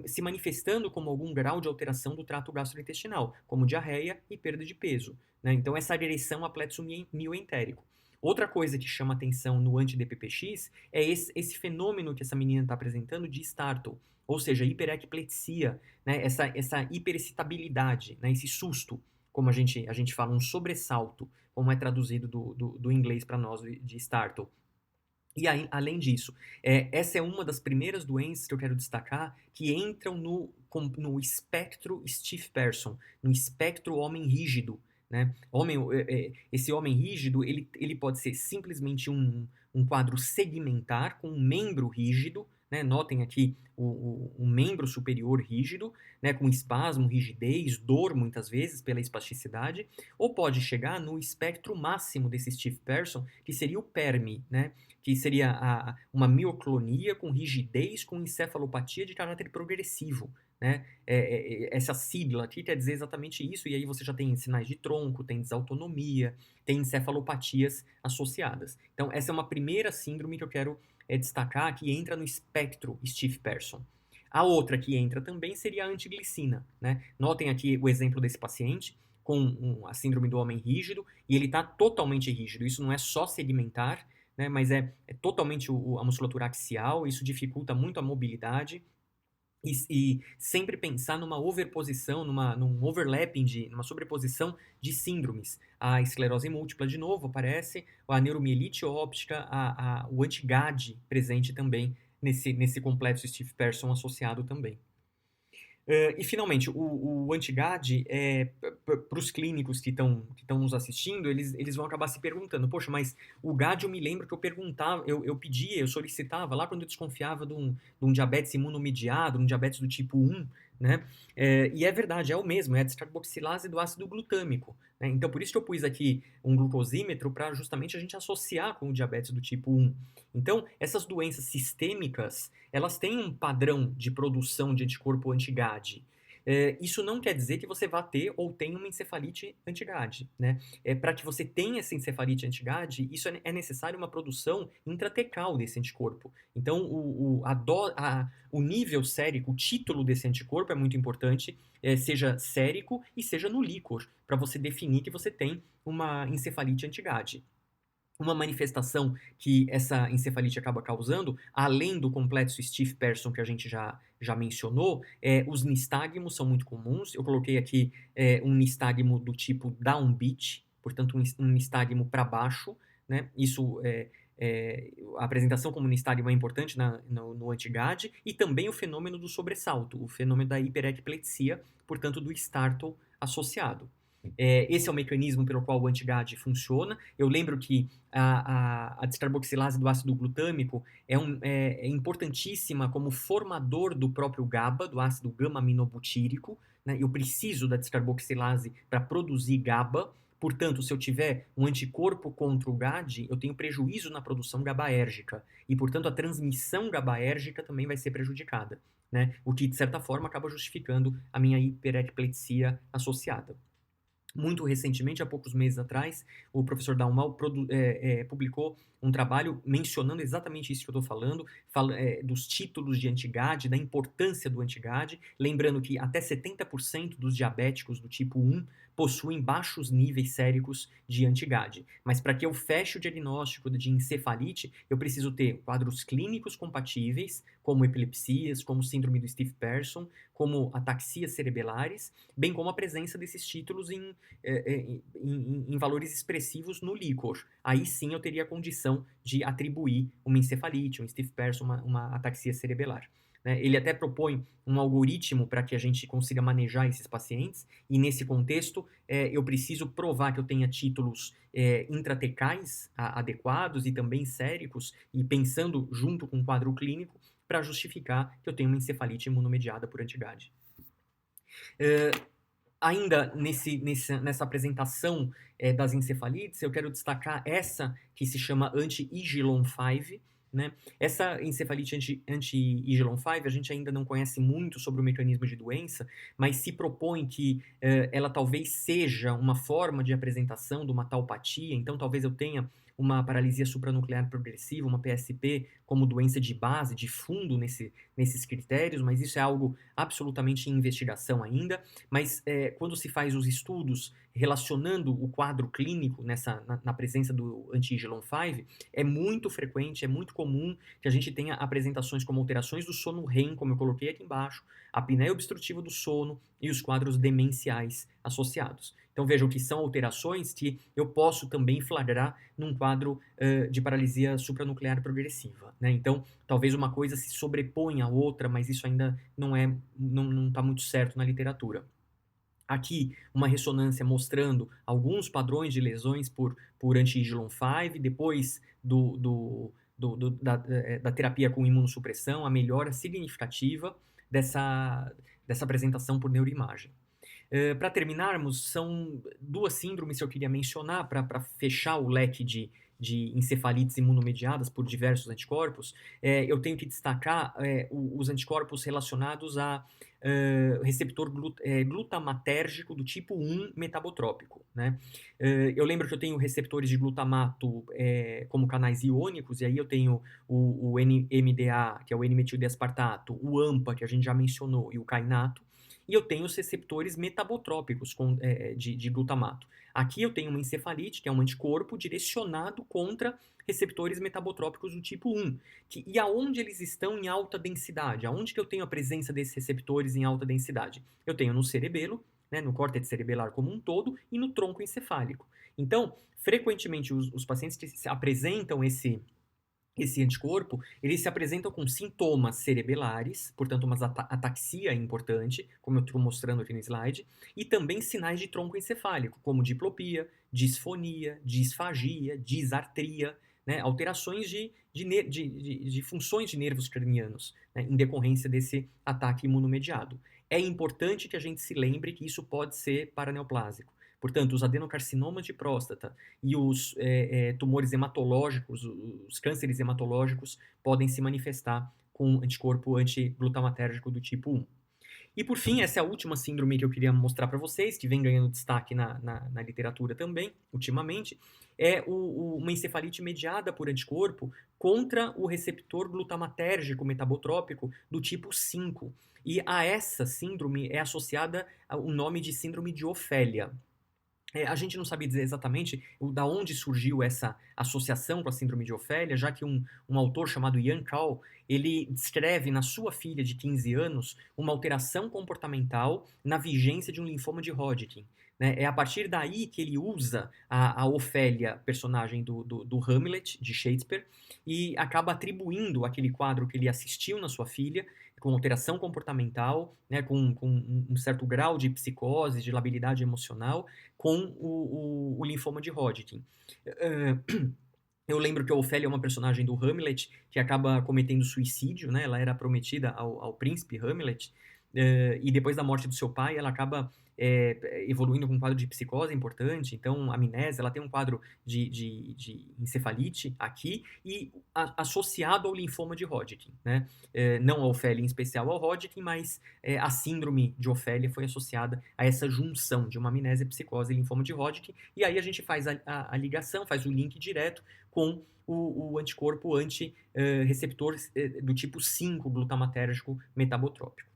se manifestando como algum grau de alteração do trato gastrointestinal, como diarreia e perda de peso. Né? Então, essa agressão a plexo mioentérico. Outra coisa que chama atenção no anti-DPPX é esse fenômeno que essa menina está apresentando de startle, ou seja, hiperecplepsia, né? essa hiperexcitabilidade, né? Esse susto, como a gente fala, um sobressalto, como é traduzido do inglês para nós de startle. E aí, além disso, essa é uma das primeiras doenças que eu quero destacar que entram no espectro stiff person, no espectro homem rígido. Né? Esse homem rígido, ele pode ser simplesmente um quadro segmentar com um membro rígido, né? Notem aqui o membro superior rígido, né? Com espasmo, rigidez, dor muitas vezes pela espasticidade, ou pode chegar no espectro máximo desse stiff person, que seria o PERMI, né? Que seria uma mioclonia com rigidez com encefalopatia de caráter progressivo. Né? Essa sigla aqui quer dizer exatamente isso, e aí você já tem sinais de tronco, tem desautonomia, tem encefalopatias associadas. Então, essa é uma primeira síndrome que eu quero destacar, que entra no espectro stiff person. A outra que entra também seria a antiglicina. Né? Notem aqui o exemplo desse paciente com a síndrome do homem rígido, e ele está totalmente rígido. Isso não é só segmentar, né, mas é totalmente a musculatura axial, isso dificulta muito a mobilidade. E sempre pensar numa overposição, num overlapping, numa sobreposição de síndromes. A esclerose múltipla, de novo, aparece, a neuromielite óptica, o anti-GAD presente também nesse complexo stiff person associado também. E, finalmente, o anti-GAD, para os clínicos que estão nos assistindo, eles vão acabar se perguntando, poxa, mas o GAD eu me lembro que eu perguntava, eu pedia, eu solicitava lá quando eu desconfiava de um diabetes imunomediado, um diabetes do tipo 1, né? E é verdade, é o mesmo, é a descarboxilase do ácido glutâmico. Né? Então, por isso que eu pus aqui um glucosímetro para justamente a gente associar com o diabetes do tipo 1. Então, essas doenças sistêmicas, elas têm um padrão de produção de anticorpo anti-GAD. Isso não quer dizer que você vá ter ou tenha uma encefalite anti-GAD. Né? Para que você tenha essa encefalite anti-GAD, isso é necessário uma produção intratecal desse anticorpo. Então, o nível sérico, o título desse anticorpo é muito importante, seja sérico e seja no líquor, para você definir que você tem uma encefalite anti-GAD. Uma manifestação que essa encefalite acaba causando, além do complexo stiff person que a gente já mencionou, os nistagmos são muito comuns. Eu coloquei aqui um nistagmo do tipo downbeat, portanto, um nistagmo para baixo, né? Isso a apresentação como nistagmo é importante no anti-GAD, e também o fenômeno do sobressalto, o fenômeno da hiperecplepsia, portanto, do startle associado. Esse é o mecanismo pelo qual o anti-GAD funciona. Eu lembro que a descarboxilase do ácido glutâmico é importantíssima como formador do próprio GABA, do ácido gama-aminobutírico, né? Eu preciso da descarboxilase para produzir GABA. Portanto, se eu tiver um anticorpo contra o GAD, eu tenho prejuízo na produção GABAérgica. E, portanto, a transmissão GABAérgica também vai ser prejudicada, né? O que, de certa forma, acaba justificando a minha hiperecplepsia associada. Muito recentemente, há poucos meses atrás, o professor Dalmal publicou um trabalho mencionando exatamente isso que eu estou falando, dos títulos de anti-GAD, da importância do anti-GAD, lembrando que até 70% dos diabéticos do tipo 1 possuem baixos níveis séricos de anti-GAD. Mas para que eu feche o diagnóstico de encefalite, eu preciso ter quadros clínicos compatíveis, como epilepsias, como síndrome do Stiff-Person, como ataxias cerebelares, bem como a presença desses títulos em valores expressivos no líquor. Aí sim eu teria a condição de atribuir uma encefalite, um Stiff-Person, uma ataxia cerebelar. Ele até propõe um algoritmo para que a gente consiga manejar esses pacientes, e nesse contexto eu preciso provar que eu tenha títulos intratecais adequados e também séricos, e pensando junto com o quadro clínico, para justificar que eu tenho uma encefalite imunomediada por anti-GAD. Ainda nessa apresentação das encefalites, eu quero destacar essa que se chama anti-Igilon-5, né? Essa encefalite anti-Igilon-5, a gente ainda não conhece muito sobre o mecanismo de doença, mas se propõe que ela talvez seja uma forma de apresentação de uma taupatia, então talvez eu tenha uma paralisia supranuclear progressiva, uma PSP, como doença de base, de fundo nesses critérios, mas isso é algo absolutamente em investigação ainda. Mas quando se faz os estudos relacionando o quadro clínico na presença do anti-Igilon-5, é muito frequente, é muito comum que a gente tenha apresentações como alterações do sono REM, como eu coloquei aqui embaixo, a apneia obstrutiva do sono e os quadros demenciais associados. Então vejam que são alterações que eu posso também flagrar num quadro de paralisia supranuclear progressiva, né? Então talvez uma coisa se sobreponha à outra, mas isso ainda não está muito certo na literatura. Aqui, uma ressonância mostrando alguns padrões de lesões por anti-Igilon-5, depois da terapia com imunossupressão, a melhora significativa dessa apresentação por neuroimagem. Para terminarmos, são duas síndromes que eu queria mencionar para fechar o leque de encefalites imunomediadas por diversos anticorpos. Eu tenho que destacar os anticorpos relacionados a receptor glutamatérgico do tipo 1 metabotrópico, né? Eu lembro que eu tenho receptores de glutamato como canais iônicos, e aí eu tenho o NMDA, que é o N-metildeaspartato, o AMPA, que a gente já mencionou, e o kainato, e eu tenho os receptores metabotrópicos de glutamato. Aqui eu tenho uma encefalite, que é um anticorpo direcionado contra receptores metabotrópicos do tipo 1. E aonde eles estão em alta densidade? Aonde que eu tenho a presença desses receptores em alta densidade? Eu tenho no cerebelo, né, no córtex cerebelar como um todo, e no tronco encefálico. Então, frequentemente, os pacientes que apresentam esse anticorpo, eles se apresentam com sintomas cerebelares, portanto, uma ataxia importante, como eu estou mostrando aqui no slide, e também sinais de tronco encefálico, como diplopia, disfonia, disfagia, disartria, né, alterações de funções de nervos cranianos, né, em decorrência desse ataque imunomediado. É importante que a gente se lembre que isso pode ser paraneoplásico. Portanto, os adenocarcinomas de próstata e os tumores hematológicos, os cânceres hematológicos, podem se manifestar com anticorpo antiglutamatérgico do tipo 1. E por fim, essa é a última síndrome que eu queria mostrar para vocês, que vem ganhando destaque na literatura também, ultimamente, é uma encefalite mediada por anticorpo contra o receptor glutamatérgico metabotrópico do tipo 5. E a essa síndrome é associada o nome de síndrome de Ofélia. A gente não sabe dizer exatamente da onde surgiu essa associação com a síndrome de Ofélia, já que um autor chamado Ian Call, ele descreve na sua filha de 15 anos uma alteração comportamental na vigência de um linfoma de Hodgkin. né? É a partir daí que ele usa a Ofélia, personagem do Hamlet, de Shakespeare, e acaba atribuindo aquele quadro que ele assistiu na sua filha, com alteração comportamental, né, com um certo grau de psicose, de labilidade emocional, com o linfoma de Hodgkin. Eu lembro que a Ofélia é uma personagem do Hamlet que acaba cometendo suicídio, né? Ela era prometida ao príncipe Hamlet, e depois da morte do seu pai, ela acaba evoluindo com um quadro de psicose importante, então amnésia, ela tem um quadro de encefalite aqui, e associado ao linfoma de Hodgkin, né? Não a Ofélia em especial ao Hodgkin, mas a síndrome de Ofélia foi associada a essa junção de uma amnésia, psicose e linfoma de Hodgkin, e aí a gente faz a ligação, faz o link direto com o anticorpo anti-receptor do tipo 5 glutamatérgico metabotrópico.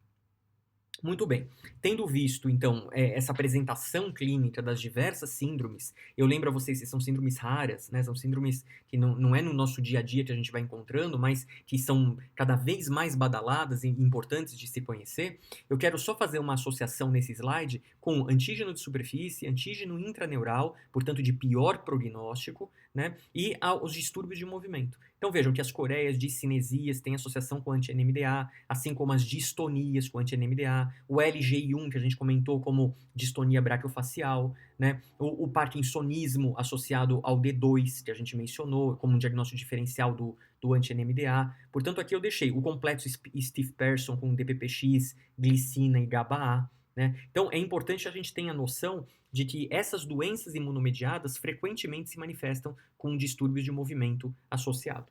Muito bem. Tendo visto, então, essa apresentação clínica das diversas síndromes, eu lembro a vocês que são síndromes raras, né? São síndromes que não é no nosso dia a dia que a gente vai encontrando, mas que são cada vez mais badaladas e importantes de se conhecer. Eu quero só fazer uma associação nesse slide com antígeno de superfície, antígeno intraneural, portanto de pior prognóstico, né? E os distúrbios de movimento. Então vejam que as coreias, discinesias têm associação com anti-NMDA, assim como as distonias com anti-NMDA, o LGI1 que a gente comentou como distonia brachiofacial, né? O parkinsonismo associado ao D2 que a gente mencionou como um diagnóstico diferencial do anti-NMDA. Portanto, aqui eu deixei o complexo Stiff-Person com DPPX, glicina e GABA-A. Né? Então, é importante a gente ter a noção de que essas doenças imunomediadas frequentemente se manifestam com distúrbios de movimento associado.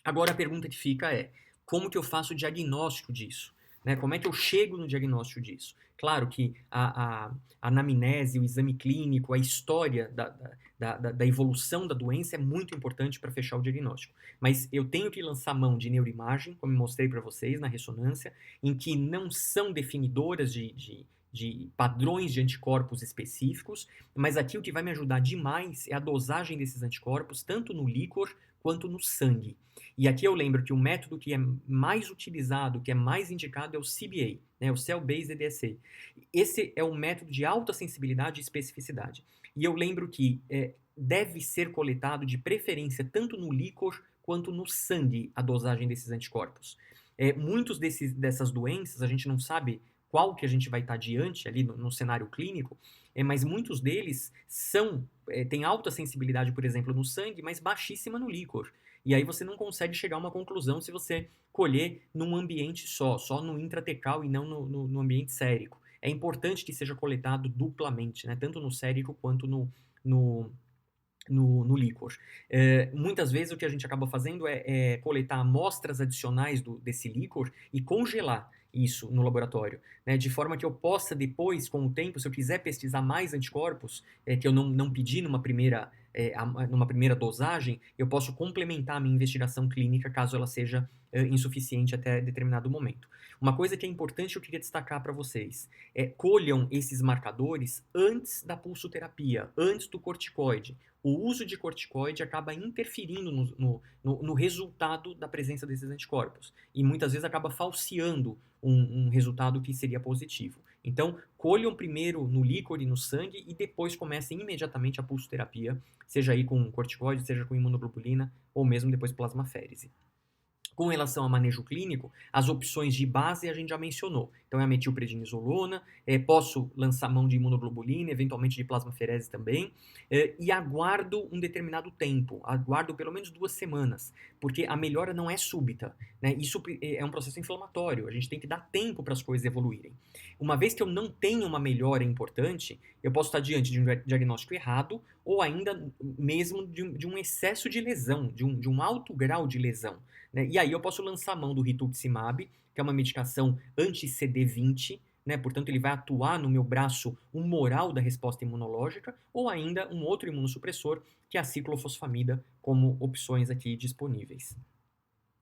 Agora a pergunta que fica é, como que eu faço o diagnóstico disso? Né? Como é que eu chego no diagnóstico disso? Claro que a anamnese, o exame clínico, a história da evolução da doença é muito importante para fechar o diagnóstico. Mas eu tenho que lançar mão de neuroimagem, como eu mostrei para vocês na ressonância, em que não são definidoras de padrões de anticorpos específicos, mas aqui o que vai me ajudar demais é a dosagem desses anticorpos, tanto no líquor quanto no sangue. E aqui eu lembro que o método que é mais utilizado, que é mais indicado, é o CBA, né, o Cell Based Assay. Esse é um método de alta sensibilidade e especificidade. E eu lembro que deve ser coletado de preferência tanto no líquor quanto no sangue a dosagem desses anticorpos. Muitos dessas doenças a gente não sabe qual que a gente vai estar diante ali no cenário clínico, mas muitos deles têm alta sensibilidade, por exemplo, no sangue, mas baixíssima no líquor. E aí você não consegue chegar a uma conclusão se você colher num ambiente só no intratecal e não no ambiente sérico. É importante que seja coletado duplamente, né? Tanto no sérico quanto no líquor. Muitas vezes o que a gente acaba fazendo é coletar amostras adicionais desse líquor e congelar isso no laboratório, né, de forma que eu possa depois, com o tempo, se eu quiser pesquisar mais anticorpos, que eu não pedi numa primeira dosagem, eu posso complementar a minha investigação clínica caso ela seja insuficiente até determinado momento. Uma coisa que é importante eu queria destacar para vocês colham esses marcadores antes da pulsoterapia, antes do corticoide. O uso de corticoide acaba interferindo no resultado da presença desses anticorpos e muitas vezes acaba falseando um resultado que seria positivo. Então, colham primeiro no líquor e no sangue e depois comecem imediatamente a pulsoterapia, seja aí com corticoide, seja com imunoglobulina ou mesmo depois plasmaférese. Com relação ao manejo clínico, as opções de base a gente já mencionou. Então é a metilprednisolona, posso lançar mão de imunoglobulina, eventualmente de plasmaferese também, e aguardo um determinado tempo, aguardo pelo menos 2 semanas, porque a melhora não é súbita, né? Isso é um processo inflamatório, a gente tem que dar tempo para as coisas evoluírem. Uma vez que eu não tenho uma melhora importante, eu posso estar diante de um diagnóstico errado ou ainda mesmo de um excesso de lesão, de um alto grau de lesão. Né? E aí eu posso lançar a mão do rituximab, que é uma medicação anti-CD20, né? Portanto, ele vai atuar no meu braço humoral da resposta imunológica, ou ainda um outro imunossupressor, que é a ciclofosfamida, como opções aqui disponíveis.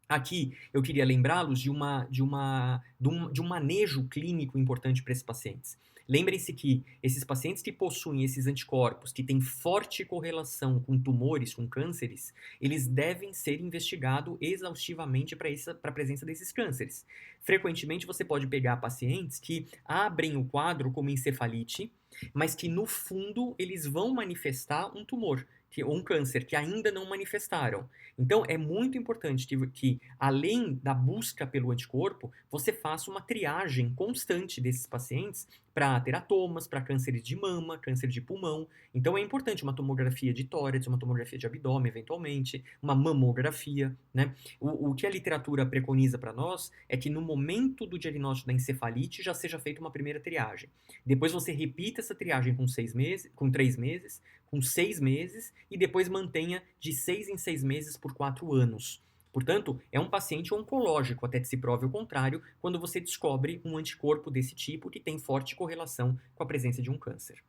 Aqui eu queria lembrá-los de um manejo clínico importante para esses pacientes. Lembrem-se que esses pacientes que possuem esses anticorpos, que têm forte correlação com tumores, com cânceres, eles devem ser investigados exaustivamente para a presença desses cânceres. Frequentemente você pode pegar pacientes que abrem o quadro como encefalite, mas que no fundo eles vão manifestar um tumor, ou um câncer, que ainda não manifestaram. Então é muito importante que, além da busca pelo anticorpo, você faça uma triagem constante desses pacientes para teratomas, para cânceres de mama, câncer de pulmão. Então é importante uma tomografia de tórax, uma tomografia de abdômen, eventualmente, uma mamografia, né? O que a literatura preconiza para nós é que no momento do diagnóstico da encefalite já seja feita uma primeira triagem. Depois você repita essa triagem com 6 meses, com 3 meses, com 6 meses e depois mantenha de 6 em 6 meses por 4 anos. Portanto, é um paciente oncológico, até que se prove o contrário, quando você descobre um anticorpo desse tipo que tem forte correlação com a presença de um câncer.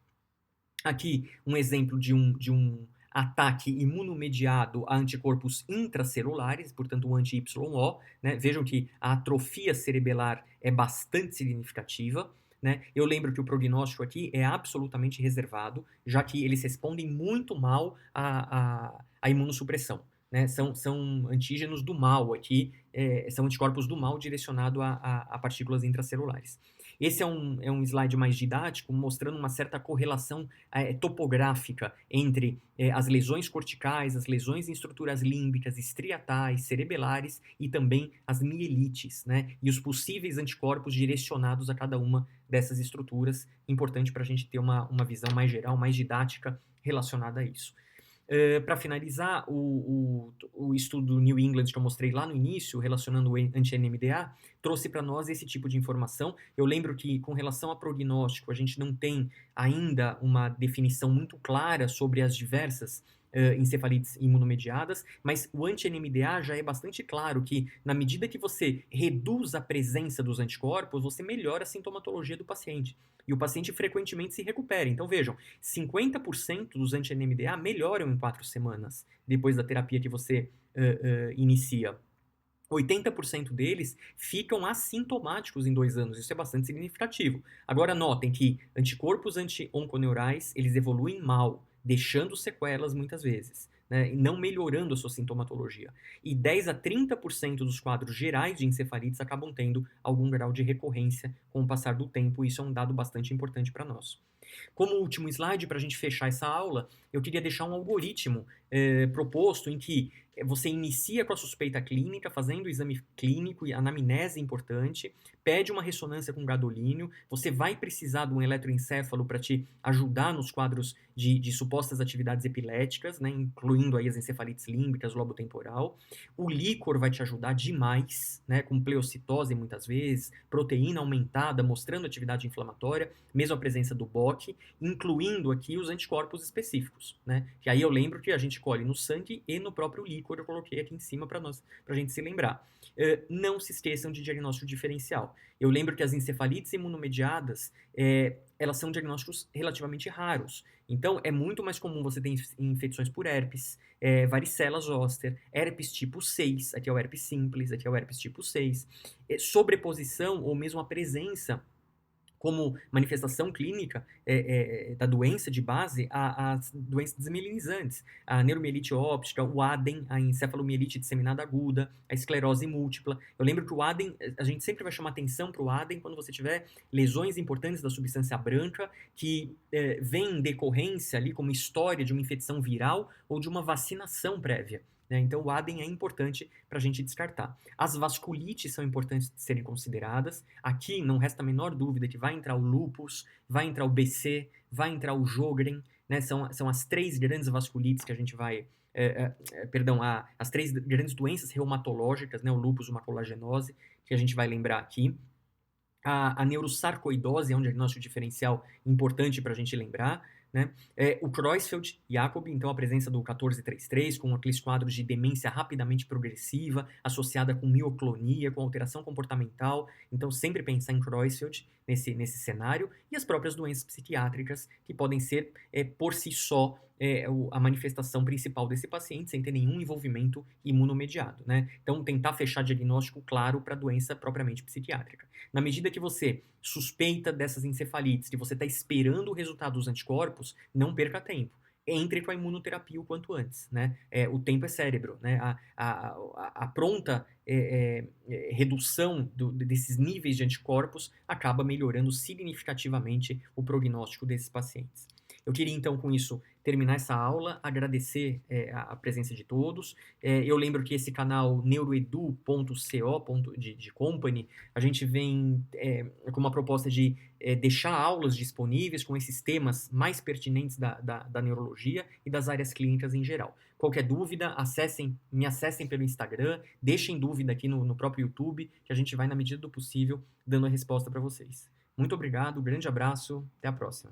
Aqui, um exemplo de um ataque imunomediado a anticorpos intracelulares, portanto, o anti-YO, né? Vejam que a atrofia cerebelar é bastante significativa, né? Eu lembro que o prognóstico aqui é absolutamente reservado, já que eles respondem muito mal à imunossupressão. Né? São antígenos do mal aqui, são anticorpos do mal direcionados a partículas intracelulares. Esse é um slide mais didático, mostrando uma certa correlação topográfica entre as lesões corticais, as lesões em estruturas límbicas, estriatais, cerebelares e também as mielites, né? E os possíveis anticorpos direcionados a cada uma dessas estruturas. Importante para a gente ter uma visão mais geral, mais didática relacionada a isso. Para finalizar, o estudo do New England que eu mostrei lá no início, relacionando o anti-NMDA, trouxe para nós esse tipo de informação. Eu lembro que, com relação a prognóstico, a gente não tem ainda uma definição muito clara sobre as diversas encefalites imunomediadas, mas o anti-NMDA já é bastante claro que, na medida que você reduz a presença dos anticorpos, você melhora a sintomatologia do paciente. E o paciente frequentemente se recupera. Então, vejam, 50% dos anti-NMDA melhoram em 4 semanas, depois da terapia que você inicia. 80% deles ficam assintomáticos em 2 anos. Isso é bastante significativo. Agora, notem que anticorpos anti-onconeurais, eles evoluem mal, deixando sequelas muitas vezes, né, e não melhorando a sua sintomatologia. E 10 a 30% dos quadros gerais de encefalites acabam tendo algum grau de recorrência com o passar do tempo. Isso é um dado bastante importante para nós. Como último slide, para a gente fechar essa aula, eu queria deixar um algoritmo proposto em que você inicia com a suspeita clínica, fazendo o exame clínico e anamnese importante, pede uma ressonância com gadolínio, você vai precisar de um eletroencefalo para te ajudar nos quadros de supostas atividades epiléticas, né, incluindo aí as encefalites límbicas, lobo temporal. O líquor vai te ajudar demais, né, com pleocitose muitas vezes, proteína aumentada, mostrando atividade inflamatória, mesmo a presença do BOC, incluindo aqui os anticorpos específicos, né? Que aí eu lembro que a gente colhe no sangue e no próprio líquor, eu coloquei aqui em cima para a gente se lembrar. Não se esqueçam de diagnóstico diferencial. Eu lembro que as encefalites imunomediadas, elas são diagnósticos relativamente raros. Então, é muito mais comum você ter infecções por herpes, varicela zoster, herpes tipo 6, aqui é o herpes simples, aqui é o herpes tipo 6, sobreposição ou mesmo a presença como manifestação clínica da doença de base as doenças desmielinizantes, a neuromielite óptica, o ADEM, a encefalomielite disseminada aguda, a esclerose múltipla. Eu lembro que o ADEM, a gente sempre vai chamar atenção para o ADEM quando você tiver lesões importantes da substância branca que vem em decorrência ali como história de uma infecção viral ou de uma vacinação prévia. Né? Então, o ADEM é importante para a gente descartar. As vasculites são importantes de serem consideradas. Aqui não resta a menor dúvida que vai entrar o lúpus, vai entrar o BC, vai entrar o Sjögren, né? São as 3 grandes vasculites que a gente vai... as 3 grandes doenças reumatológicas, né? O lúpus, uma colagenose, que a gente vai lembrar aqui. A neurosarcoidose é um diagnóstico diferencial importante para a gente lembrar. Né? O Creutzfeldt-Jakob, então a presença do 1433, com aqueles quadros de demência rapidamente progressiva, associada com mioclonia, com alteração comportamental. Então, sempre pensar em Creutzfeldt nesse cenário. E as próprias doenças psiquiátricas, que podem ser, por si só, a manifestação principal desse paciente sem ter nenhum envolvimento imunomediado, né? Então, tentar fechar diagnóstico claro para a doença propriamente psiquiátrica. Na medida que você suspeita dessas encefalites, que você está esperando o resultado dos anticorpos, não perca tempo. Entre com a imunoterapia o quanto antes, né? O tempo é cérebro, né? A pronta redução desses níveis de anticorpos acaba melhorando significativamente o prognóstico desses pacientes. Eu queria, então, com isso, terminar essa aula, agradecer a presença de todos. Eu lembro que esse canal neuroedu.co de company, a gente vem com uma proposta de deixar aulas disponíveis com esses temas mais pertinentes da neurologia e das áreas clínicas em geral. Qualquer dúvida, me acessem pelo Instagram, deixem dúvida aqui no próprio YouTube, que a gente vai, na medida do possível, dando a resposta para vocês. Muito obrigado, grande abraço, até a próxima.